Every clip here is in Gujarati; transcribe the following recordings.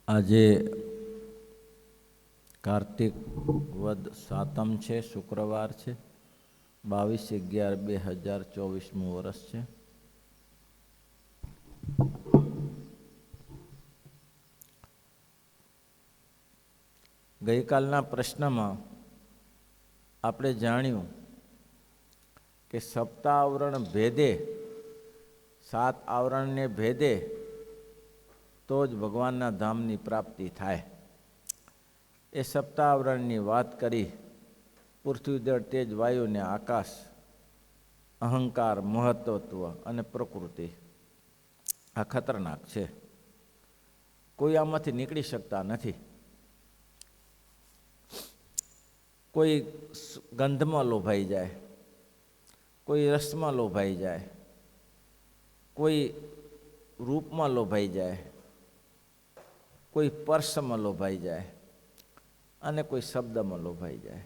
આજે કાર્તિક વદ સાતમ છે, શુક્રવાર છે, 22/11/2024 વર્ષ છે. ગઈકાલના પ્રશ્નમાં આપણે જાણ્યું કે સપ્તાવરણ ભેદે, 7 આવરણને ભેદે તો જ ભગવાનના ધામની પ્રાપ્તિ થાય. એ સપ્તાવરણની વાત કરી. પૃથ્વી, જળ, તેજ, વાયુ ને આકાશ, અહંકાર, મહત્વત્વ અને પ્રકૃતિ આ ખતરનાક છે. કોઈ આમાંથી નીકળી શકતા નથી. કોઈ ગંધમાં લોભાઈ જાય, કોઈ રસમાં લોભાઈ જાય, કોઈ રૂપમાં લોભાઈ જાય, કોઈ સ્પર્શમાં લોભાઈ જાય અને કોઈ શબ્દમાં લોભાઈ જાય.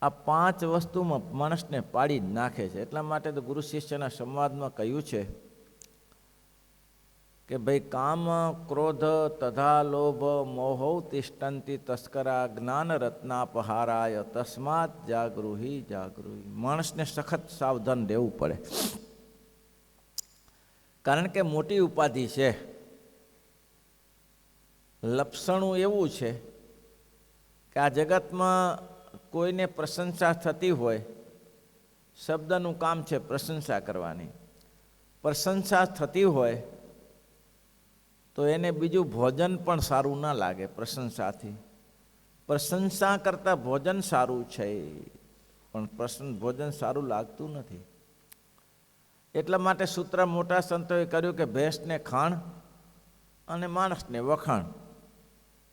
આ 5 વસ્તુમાં માણસને પાડી જ નાખે છે. એટલા માટે તો ગુરુ શિષ્યના સંવાદમાં કહ્યું છે કે ભાઈ, કામ, ક્રોધ, તથા લોભ, મોહૌ તિષ્ઠંતિ તસ્કરા જ્ઞાન રત્નાપહારાય તસ્માત જાગૃહી જાગૃહી. માણસને સખત સાવધાન રહેવું પડે, કારણ કે મોટી ઉપાધિ છે. લપસણું એવું છે કે આ જગતમાં કોઈને પ્રશંસા થતી હોય, શબ્દનું કામ છે પ્રશંસા કરવાની. પ્રશંસા થતી હોય તો એને બીજું ભોજન પણ સારું ના લાગે. પ્રશંસાથી, પ્રશંસા કરતાં ભોજન સારું છે, પણ ભોજન સારું લાગતું નથી. એટલા માટે સૂત્ર મોટા સંતોએ કર્યું કે ભેંસને ખાણ અને માણસને વખાણ.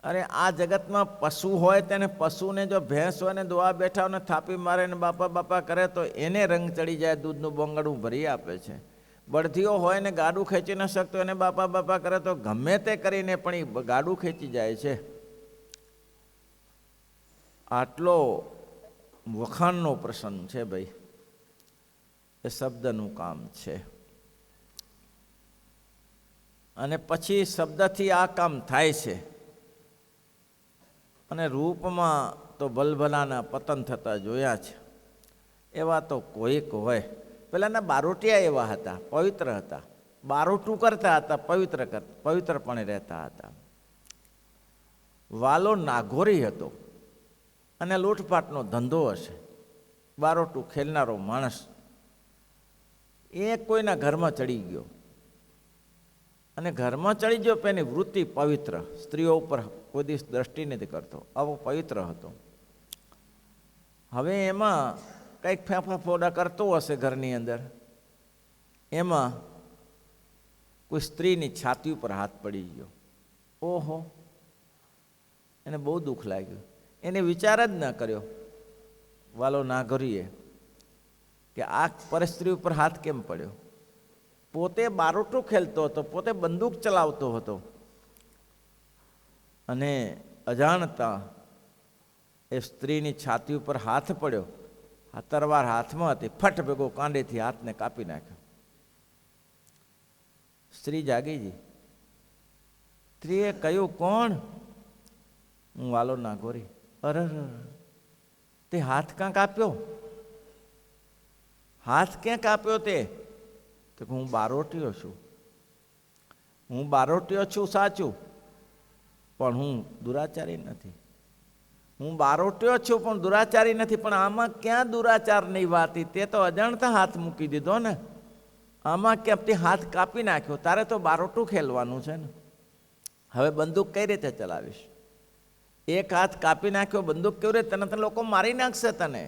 અરે આ જગતમાં પશુ હોય તેને, પશુને જો ભેંસ હોય ને દોવા બેઠા હોય ને થાપી મારે ને બાપા બાપા કરે તો એને રંગ ચડી જાય, દૂધનું બોંગડું ભરી આપે છે. બળદીઓ હોય ને ગાડું ખેંચી ન શકતો એને બાપા બાપા કરે તો ગમે તે કરીને પણ એ ગાડું ખેંચી જાય છે. આટલો વખાણનો પ્રસંગ છે ભાઈ, એ શબ્દનું કામ છે. અને પછી શબ્દથી આ કામ થાય છે. અને રૂપમાં તો ભલભલાના પતન થતા જોયા છે. એવા તો કોઈક હોય. પહેલાંના બારોટિયા એવા હતા, પવિત્ર હતા, બારોટું કરતા હતા, પવિત્રપણે રહેતા હતા. વાલો નાઘોરી હતો અને લૂંટફાટનો ધંધો હશે. બારોટું ખેલનારો માણસ એ કોઈના ઘરમાં ચડી ગયો, અને ઘરમાં ચડી ગયો પણ એની વૃત્તિ પવિત્ર, સ્ત્રીઓ ઉપર કોઈ દિવસ દ્રષ્ટિ નથી કરતો, આવો પવિત્ર હતો. હવે એમાં કંઈક ફેંફા ફોડા કરતો હશે ઘરની અંદર, એમાં કોઈ સ્ત્રીની છાતી ઉપર હાથ પડી ગયો. ઓહો, એને બહુ દુઃખ લાગ્યું. એને વિચાર જ ન કર્યો વાલો નાઘરીએ કે આ પરસ્ત્રી ઉપર હાથ કેમ પડ્યો. પોતે બારોટું ખેલતો હતો, પોતે બંદૂક ચલાવતો હતો, અને અજાણતા એ સ્ત્રીની છાતી ઉપર હાથ પડ્યો. આ તરવાર હાથમાં હતી, ફટ ભેગો કાંડેથી હાથને કાપી નાખ્યો. સ્ત્રી જાગી ગઈ. સ્ત્રીએ કહ્યું, કોણ? હું વાલો નાઘોરી. અરે, તે હાથ ક્યાં કાપ્યો? હાથ ક્યાં કાપ્યો તે? તો હું બારોટીયો છું. હું બારોટીયો છું સાચું, પણ હું દુરાચારી નથી. હું બારોટીયો છું પણ દુરાચારી નથી. પણ આમાં ક્યાં દુરાચારની વાત હતી? તે તો અજાણતા હાથ મૂકી દીધો ને. આમાં ક્યાં તે હાથ કાપી નાખ્યો? તારે તો બારોટું ખેલવાનું છે ને. હવે બંદૂક કઈ રીતે ચલાવીશ? એક હાથ કાપી નાખ્યો, બંદૂક કેવી રીતે? તને લોકો મારી નાખશે તને.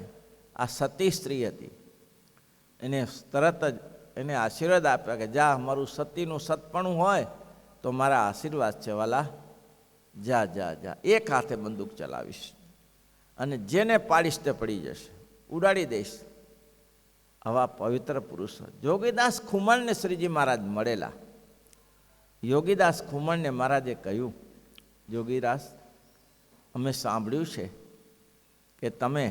આ સતી સ્ત્રી હતી. એને તરત જ એને આશીર્વાદ આપ્યા કે જા, મારું સતીનું સતપણું હોય તો મારા આશીર્વાદ છે વાલા, જા જા જા. એક હાથે બંદૂક ચલાવીશ અને જેને પાડીશ તે પડી જશે, ઉડાડી દઈશ. આવા પવિત્ર પુરુષો. યોગીદાસ ખુમણને શ્રીજી મહારાજ મળેલા. યોગીદાસ ખુમણને મહારાજે કહ્યું, યોગીદાસ, અમે સાંભળ્યું છે કે તમે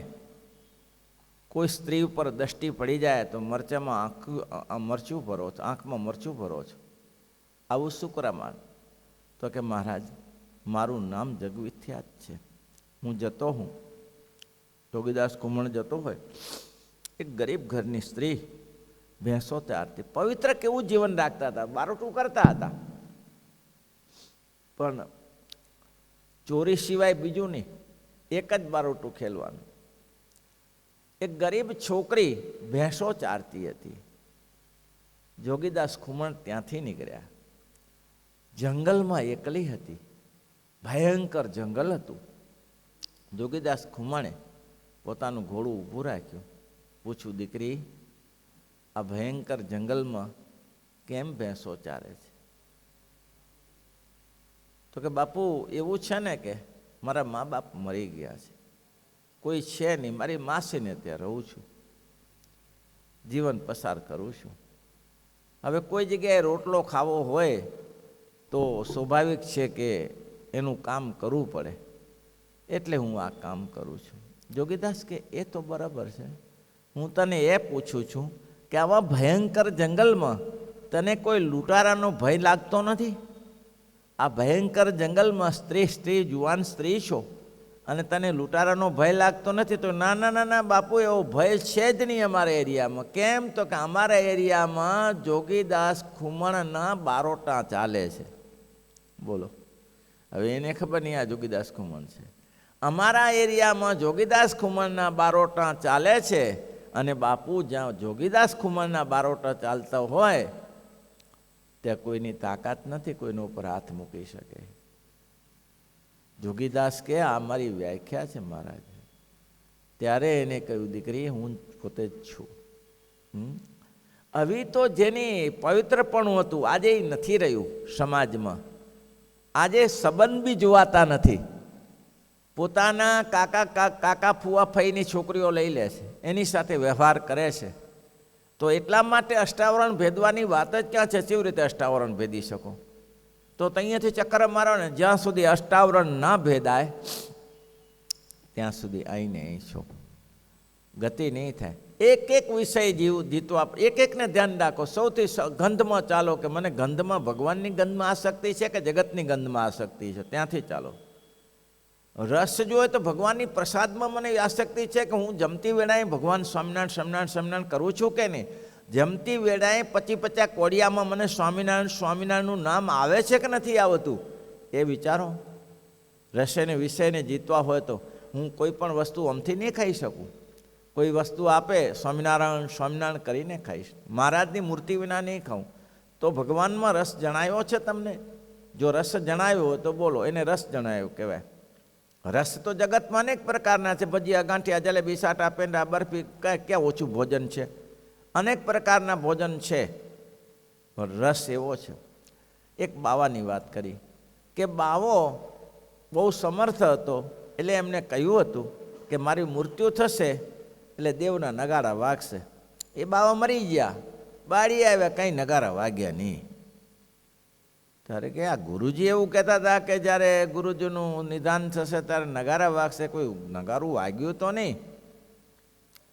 કોઈ સ્ત્રી ઉપર દ્રષ્ટિ પડી જાય તો મરચું ભરો છો, આંખમાં મરચું ભરો છો. આવું શું કરામાં? તો કે મહારાજ મારું નામ જગવિખ્યાત છે, હું જતો હું. જોગીદાસ ખુમણ જતો હોય, એક ગરીબ ઘરની સ્ત્રી ભેંસો ચારતી, પવિત્ર કેવું જીવન રાખતા હતા, બારોટું કરતા હતા, પણ ચોરી સિવાય બીજું નહીં, એક જ બારોટું ખેલવાનું. એક ગરીબ છોકરી ભેંસો ચારતી હતી. જોગીદાસ ખુમણ ત્યાંથી નીકળ્યા. જંગલમાં એકલી હતી, ભયંકર જંગલ હતું. જોગીદાસ ખુમણે પોતાનું ઘોડું ઊભું રાખ્યું. પૂછ્યું, દીકરી, આ ભયંકર જંગલમાં કેમ ભેંસો ચારે છે? તો કે બાપુ એવું છે ને કે મારા મા બાપ મરી ગયા છે, કોઈ છે નહીં, મારી માસીને ત્યાં રહું છું, જીવન પસાર કરું છું. હવે કોઈ જગ્યાએ રોટલો ખાવો હોય તો સ્વાભાવિક છે કે એનું કામ કરવું પડે, એટલે હું આ કામ કરું છું. જોગીદાસ કે એ તો બરાબર છે, હું તને એ પૂછું છું કે આવા ભયંકર જંગલમાં તને કોઈ લૂંટારાનો ભય લાગતો નથી? આ ભયંકર જંગલમાં સ્ત્રી જુવાન સ્ત્રી છો અને તને લૂંટારાનો ભય લાગતો નથી? તો ના ના ના ના બાપુ, એવો ભય છે જ નહીં અમારા એરિયામાં. કેમ? તો કે અમારા એરિયામાં જોગીદાસ ખુમણના બારોટા ચાલે છે. બોલો, હવે એને ખબર નહીં આ જોગીદાસ ખુમણ છે. અમારા એરિયામાં જોગીદાસ ખુમણના બારોટા ચાલે છે, અને બાપુ જ્યાં જોગીદાસ ખુમણના બારોટા ચાલતા હોય ત્યાં કોઈની તાકાત નથી કોઈના ઉપર હાથ મૂકી શકે. જોગીદાસ કે આ મારી વ્યાખ્યા છે મહારાજ. ત્યારે એને કહ્યું, દીકરી હું પોતે જ છું. આવી તો જેની પવિત્રપણું હતું આજે નથી રહ્યું સમાજમાં. આજે સંબંધ બી જોવાતા નથી. પોતાના કાકા ફુવા ફઈની છોકરીઓ લઈ લે છે, એની સાથે વ્યવહાર કરે છે. તો એટલા માટે અષ્ટાવરણ ભેદવાની વાત જ ક્યાં છે? કેવી રીતે અષ્ટાવરણ ભેદી શકો? તો અહીંયાથી ચક્કર મારો ને, જ્યાં સુધી અષ્ટાવરણ ના ભેદાય ત્યાં સુધી આઈને અહીં છો, ગતિ નહીં થાય. એક એક વિષય જીતવા, એક એકને ધ્યાન રાખો. સૌથી ગંધમાં ચાલો કે મને ગંધમાં, ભગવાનની ગંધમાં આસક્તિ છે કે જગતની ગંધમાં આસક્તિ છે, ત્યાંથી ચાલો. રસ જોઈએ તો ભગવાનની પ્રસાદમાં મને આસક્તિ છે કે હું જમતી વેળાએ ભગવાન સ્વામિનારાયણ કરું છું કે નહીં? જમતી વેળાએ 50 કોડિયામાં મને સ્વામિનારાયણનું નામ આવે છે કે નથી આવતું? એ વિચારો. રસને વિષયને જીતવા હોય તો હું કોઈ પણ વસ્તુ આમથી નહીં ખાઈ શકું. કોઈ વસ્તુ આપે સ્વામિનારાયણ કરીને ખાઈશ. મહારાજની મૂર્તિ વિના નહીં ખાઉં. તો ભગવાનમાં રસ જણાવ્યો છે તમને? જો રસ જણાવ્યો હોય તો બોલો, એને રસ જણાવ્યો કહેવાય. રસ તો જગતમાં અનેક પ્રકારના છે. ભજીયા, ગાંઠિયા, જલેબી, સાટા, પેંડા, બરફી, ક્યાં ઓછું ભોજન છે? અનેક પ્રકારના ભોજન છે, પણ રસ એવો છે. એક બાવાની વાત કરી કે બાવો બહુ સમર્થ હતો, એટલે એમને કહ્યું હતું કે મારી મૃત્યુ થશે એટલે દેવના નગારા વાગશે. એ બાવા મરી ગયા, બાળી આવ્યા, કંઈ નગારા વાગ્યા નહીં. ત્યારે કે આ ગુરુજી એવું કહેતા હતા કે જ્યારે ગુરુજીનું નિદાન થશે ત્યારે નગારા વાગશે. કોઈ નગારું વાગ્યું તો નહીં.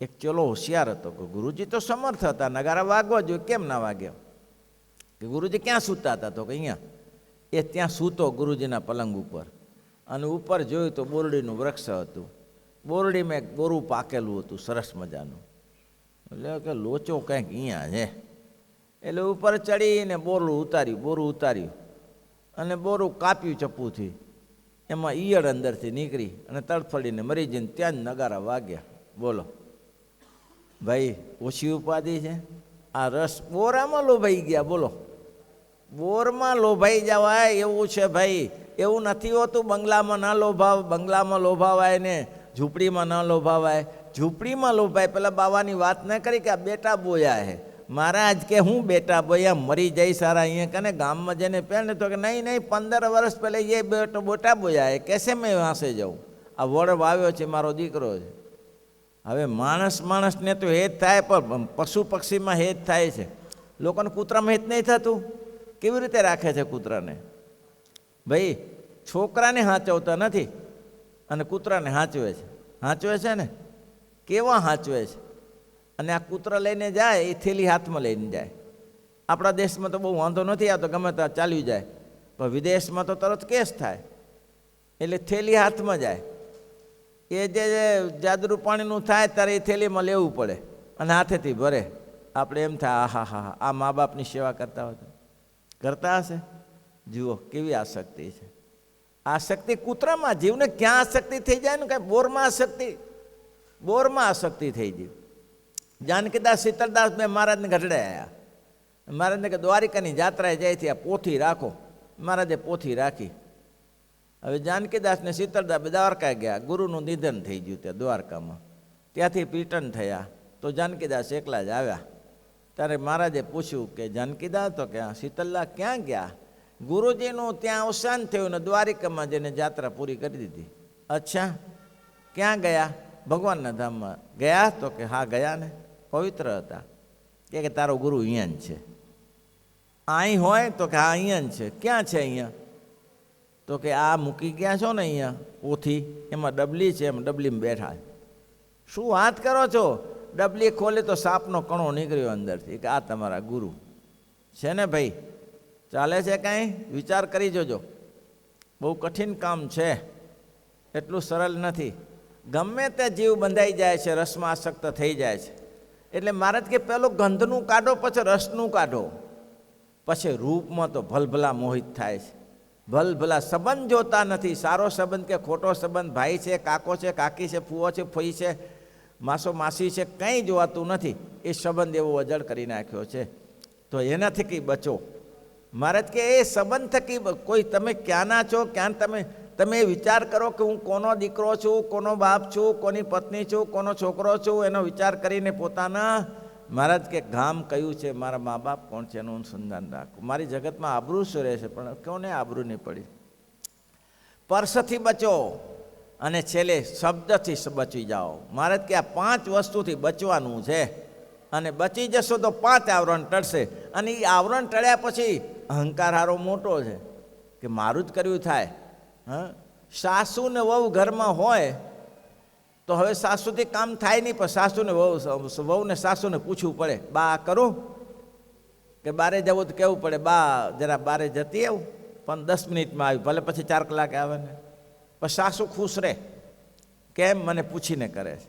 એક ચલો હોશિયાર હતો કે ગુરુજી તો સમર્થ હતા, નગારા વાગવા જોઈએ, કેમ ના વાગ્યા? કે ગુરુજી ક્યાં સૂતા હતા? તો કે અહીંયા. એ ત્યાં સૂતો ગુરુજીના પલંગ ઉપર, અને ઉપર જોયું તો બોરડીનું વૃક્ષ હતું. બોરડીમાં એક બોરું પાકેલું હતું સરસ મજાનું. એટલે કે લોચો કંઈક અહીંયા છે. એટલે ઉપર ચડીને બોરું ઉતાર્યું અને બોરું કાપ્યું ચપ્પુથી. એમાં ઈયળ અંદરથી નીકળી અને તડફડીને મરી જઈને ત્યાં જ નગારા વાગ્યા. બોલો ભાઈ, ઓછી ઉપાધિ છે? આ રસ બોરામાં લોભાઈ ગયા. બોલો, બોરમાં લોભાઈ જવાય એવું છે ભાઈ. એવું નથી હોતું બંગલામાં બંગલામાં લોભાવાય ને ઝૂંપડીમાં ન લોભાવાય. ઝૂંપડીમાં લોભાય. પેલા બાવાની વાત ન કરી કે આ બેટા બોયા હે. મહારાજ કે હું બેટા બોયા, મરી જાય સારા અહીંયા કને ગામમાં જઈને પહેણે? તો કે નહીં 15 વર્ષ પહેલાં એ બેટા બોયા હે. કેસે મેં વાંસે જાઉં? આ વડ વાવ્યો છે, મારો દીકરો છે. હવે માણસને તો હેત થાય, પણ પશુ પક્ષીમાં હેત થાય છે. લોકોને કૂતરામાં હેત નહીં થતું? કેવી રીતે રાખે છે કૂતરાને? ભાઈ, છોકરાને હાંચવતા નથી અને કૂતરાને હાંચવે છે ને. કેવા હાંચવે છે? અને આ કૂતરા લઈને જાય, એ થેલી હાથમાં લઈને જાય. આપણા દેશમાં તો બહુ વાંધો નથી આવતો, ગમે ત્યાં ચાલ્યું જાય. પણ વિદેશમાં તો તરત કેસ થાય, એટલે થેલી હાથમાં જાય. એ જે જાદુ પાણીનું થાય ત્યારે એ થેલીમાં લેવું પડે અને હાથેથી ભરે. આપણે એમ થાય આહા હા આ મા બાપની સેવા કરતા હોય કરતા હશે. જુઓ કેવી આસક્તિ છે. આસક્તિ કૂતરામાં જીવને ક્યાં આસક્તિ થઈ જાય ને, કાંઈ બોરમાં આસક્તિ થઈ ગઈ. જાનકીદાસ શીતળદાસ બે મહારાજને ગઢડે આવ્યા. મહારાજને કે દ્વારિકાની જાત્રાએ જાય છે, આ પોથી રાખો. મહારાજે પોથી રાખી. હવે જાનકીદાસને શીતળદાસ દ્વારકા ગયા. ગુરુનું નિધન થઈ ગયું ત્યાં દ્વારકામાં. ત્યાંથી રિટર્ન થયા તો જાનકીદાસ એકલા જ આવ્યા. ત્યારે મહારાજે પૂછ્યું કે જાનકીદાસ તો કે શીતળદાસ ક્યાં ગયા? ગુરુજીનું ત્યાં અવસાન થયું ને દ્વારિકામાં જઈને જાત્રા પૂરી કરી દીધી. અચ્છા, ક્યાં ગયા? ભગવાનના ધામમાં ગયા? તો કે હા ગયા ને, પવિત્ર હતા. કે તારો ગુરુ અહીંયા જ છે. અહીં હોય? તો કે હા અહીંયા જ છે. ક્યાં છે અહીંયા? તો કે આ મૂકી ગયા છો ને અહીંયા પોથી, એમાં ડબલી છે, એમ ડબલીમાં બેઠા. શું વાત કરો છો? ડબલી ખોલે તો સાપનો કણો નીકળ્યો અંદરથી. કે આ તમારા ગુરુ છે ને ભાઈ? ચાલે છે કાંઈ? વિચાર કરી જોજો. બહુ કઠિન કામ છે, એટલું સરળ નથી. ગમે તે જીવ બંધાઈ જાય છે, રસમાં આસક્ત થઈ જાય છે. એટલે મહારાજ કે પેલું ગંધનું કાઢો, પછી રસનું કાઢો, પછી રૂપમાં તો ભલભલા મોહિત થાય છે. ભલભલા સંબંધ જોતા નથી. સારો સંબંધ કે ખોટો સંબંધ, ભાઈ છે, કાકો છે, કાકી છે, ફૂવો છે, ફઈ છે, માસો માસી છે, કંઈ જોવાતું નથી. એ સંબંધ એવો અજળ કરી નાખ્યો છે. તો એના થકી બચો. મહારાજ કે એ સંબંધ થકી કોઈ તમે ક્યાંના છો, ક્યાં તમે વિચાર કરો કે હું કોનો દીકરો છું, કોનો બાપ છું, કોની પત્ની છું, કોનો છોકરો છું, એનો વિચાર કરીને પોતાના મહારાજ કે ગામ કયું છે, મારા મા બાપ કોણ છે, એનું અનુસંધાન રાખો. મારી જગતમાં આબરૂ શું રહેશે, પણ કોને આબરૂ નહીં પડી. પર્સથી બચો અને છેલ્લે શબ્દથી બચી જાઓ. મહારાજ કે આ 5 વસ્તુથી બચવાનું છે, અને બચી જશો તો 5 આવરણ ટળશે. અને એ આવરણ ટળ્યા પછી અહંકાર હારો મોટો છે કે મારું જ કર્યું થાય. હા, સાસુ ને વહુ ઘરમાં હોય તો હવે સાસુથી કામ થાય નહીં, પણ સાસુને વહુને સાસુને પૂછવું પડે, બા આ કરું કે બારે જવું તો કહેવું પડે, બા જરા બારે જતી આવું, પણ 10 મિનિટમાં આવી, ભલે પછી 4 કલાકે આવે ને. પણ સાસુ ખુશ રહે. કેમ? મને પૂછીને કરે છે.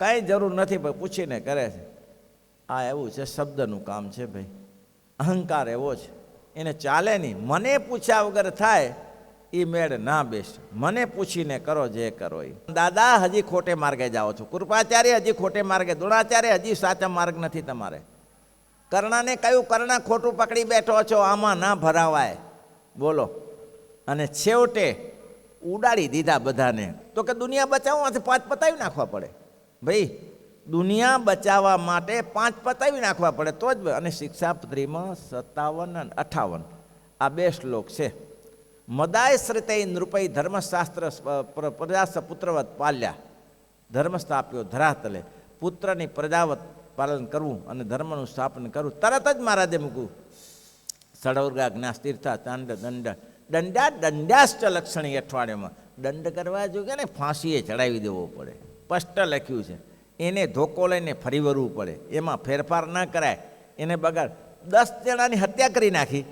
કાંઈ જરૂર નથી, પણ પૂછીને કરે છે. આ એવું છે, શબ્દનું કામ છે ભાઈ. અહંકાર એવો છે, એને ચાલે નહીં. મને પૂછ્યા વગર થાય એ મેળ ના બેસ. મને પૂછીને કરો જે કરો એ. દાદા હજી ખોટે માર્ગે જાઓ છો, કૃપાચાર્ય હજી ખોટે માર્ગે, દ્રોણાચાર્ય હજી સાચા માર્ગ નથી તમારે. કર્ણાને કહ્યું, કર્ણા ખોટું પકડી બેઠો છો, આમાં ના ભરાવાય. બોલો. અને છેવટે ઉડાડી દીધા બધાને. તો કે દુનિયા બચાવવાથી 5 પતાવી નાખવા પડે ભાઈ. દુનિયા બચાવવા માટે 5 પતાવી નાખવા પડે તો જ. અને શિક્ષાપત્રીમાં 57 અને 58 આ 2 શ્લોક છે. મદાય શ્રિતૈ નૃપૈ ધર્મશાસ્ત્ર પ્રજાસ પુત્રવત પાલ્યા, ધર્મ સ્થાપ્યો ધરાતલે. પુત્રની પ્રજાવત પાલન કરવું અને ધર્મનું સ્થાપન કરવું. તરત જ મહારાજે મૂકવું. સડવર્ગા જ્ઞાસ તીર્થા ચાંદ દંડા દંડાશ્ચ લક્ષણી. અઠવાડિયામાં દંડ કરવા જોઈએ ને ફાંસીએ ચડાવી દેવો પડે, સ્પષ્ટ લખ્યું છે. એને ધોકો લઈને ફરી વળવું પડે, એમાં ફેરફાર ન કરાય. એને બગાડ 10 જણાની હત્યા કરી નાખી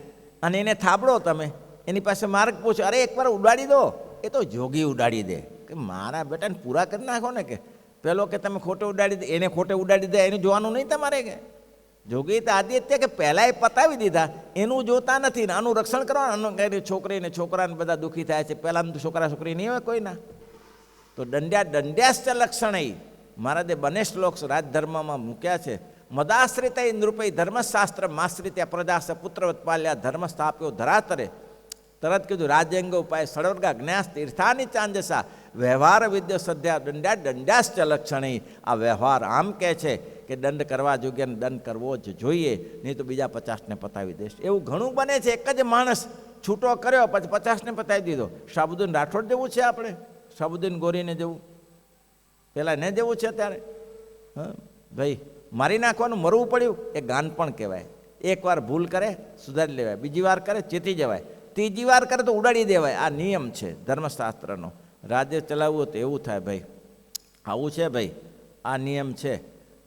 અને એને થાબડો તમે, એની પાસે માર્ગ પૂછો, અરે એકવાર ઉડાડી દો. એ તો જોગી ઉડાડી દે. કે મારા બેટાને પૂરા કરી નાખો ને. કે પેલો કે તમે ખોટે ઉડાડી દે, એને ખોટે ઉડાડી દે, એનું જોવાનું નહીં તમારે. કે જોગી તો આદિત્ય કે પહેલાં એ પતાવી દીધા, એનું જોતા નથી ને આનું રક્ષણ કરવાનું. છોકરીને છોકરાને બધા દુઃખી થાય છે, પહેલાં તો છોકરા છોકરી નહીં હોય કોઈના. તો દંડ્યાશ્ચ લક્ષણૈ મહારાજે બને શ્લોક રાજધર્મમાં મૂક્યા છે. મદાશ્રિતૈ નૃપૈ ધર્મશાસ્ત્ર માશ્રિત્યા પ્રજાસ પુત્રવત પાલ્યા, ધર્મ સ્થાપ્યો ધરાતરે. તરત કીધું રાજ્યંગ ઉપાય સડવર્ગા જ્ઞાસ તીર્થાની ચાંદસા. વ્યવહાર વિદ્ય સદ્યા દંડ્યાશ્ચ લક્ષણી. આ વ્યવહાર આમ કહે છે કે દંડ કરવા જોઈએ ને દંડ કરવો જ જોઈએ, નહીં તો બીજા 50ને પતાવી દેશ. એવું ઘણું બને છે. એક જ માણસ છૂટો કર્યો પછી 50ને પતાવી દીધો. શાહબુદ્દીન રાઠોડ જેવું છે આપણે, શાહબુદ્દીન ગોરીને જેવું પેલા ને જેવું છે અત્યારે. હા ભાઈ, મારી નાખવાનું, મરવું પડ્યું એ ગાન પણ કહેવાય. એકવાર ભૂલ કરે સુધારી લેવાય, બીજી વાર કરે ચેતી જવાય, ત્રીજી વાર કરે તો ઉડાડી દેવાય. આ નિયમ છે ધર્મશાસ્ત્રનો. રાજ્ય ચલાવવું તો એવું થાય ભાઈ, આવું છે ભાઈ, આ નિયમ છે.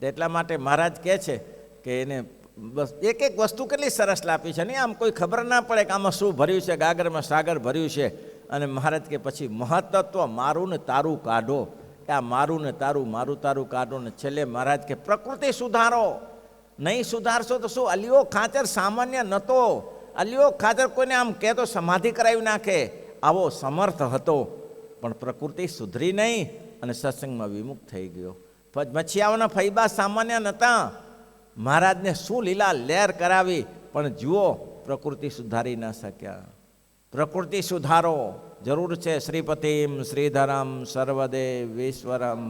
એટલા માટે મહારાજ કહે છે કે એને બસ એક એક વસ્તુ કેટલી સરસ લાપી છે નહીં, આમ કોઈ ખબર ના પડે કે આમાં શું ભર્યું છે, ગાગરમાં સાગર ભર્યું છે. અને મહારાજ કે પછી મહત્ત્વ મારું ને તારું કાઢો, કે આ મારું ને તારું, મારું તારું કાઢો. ને છેલ્લે મહારાજ કે પ્રકૃતિ સુધારો. નહીં સુધારશો તો શું? અલિયો ખાચર સામાન્ય નહોતો. અલિયો ખાચર કોઈને આમ કહેતો સમાધિ કરાવી નાખે આવો સમર્થ હતો, પણ પ્રકૃતિ સુધરી નહીં અને સત્સંગમાં વિમુખ થઈ ગયો. મચ્છિયાઓના ફૈબા સામાન્ય નહોતા. મહારાજને શું લીલા લહેર કરાવી, પણ જુઓ પ્રકૃતિ સુધારી ન શક્યા. પ્રકૃતિ સુધારો જરૂર છે. શ્રીપતિમ શ્રીધરમ સર્વદેવ ઈશ્વરમ